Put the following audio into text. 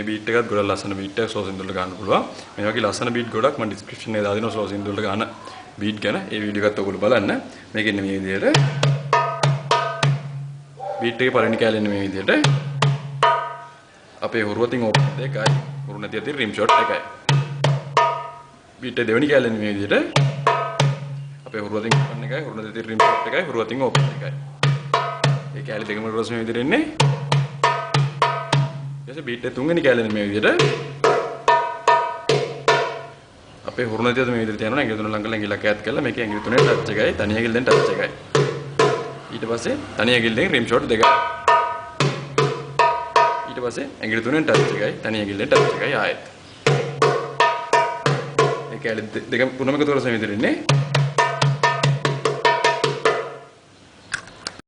Beat එකත් ගොඩක් ලස්සන බීට් එකක් ස්ලෝ සින්දුවලට ගන්න පුළුවන්. මේ වගේ ලස්සන බීට් ගොඩක් මම ඩිස්ක්‍රිප්ෂන් එකේ දාලා දෙනවා ස්ලෝ සින්දුවලට ගන්න බීට් ගැන. ඒ වීඩියෝ එකත් ඔයගොල්ලෝ බලන්න. මේක ඉන්නේ මේ විදිහට. බීට් එකේ පළවෙනි කැලේ ඉන්නේ මේ විදිහට. අපේ හුරුවතින් ඕපන් එකයි. හුරු නැති අතින් රිම් ෂොට් එකයි. බීට් එකේ දෙවෙනි කැලේ ඉන්නේ මේ විදිහට. අපේ හුරුවතින් ඕපන් එකයි. හුරු නැති අතින් රිම් ෂොට් එකයි. හුරුවතින් ඕපන් එකයි. ඒ කැලේ දෙකම ඊට පස්සේ මේ විදිහට එන්නේ. ඊට බීට් එක තුන්වෙනි කැලේ මේ විදිහට අපේ හුරු නැති අත මේ විදිහට යනවා. ඇඟිලි තුන ළඟ කරලා ඇඟිල්ලක් ඈත් කරලා මේකේ ඇඟිලි තුනේ ටච් එකයි. තනි ඇඟිල්ලෙන් ටච් එකයි. ඊට පස්සේ තනි ඇඟිල්ලෙන් රිම් ෂොට් දෙකයි. ඊට පස්සේ ඇඟිලි තුනෙන් ටච් එකයි. තනි ඇඟිල්ලෙන් ටච් එකයි ආයෙත්. ඒ කැලේ දෙක තුනම එකතු කරලා මේ විදිහට ඉන්නේ.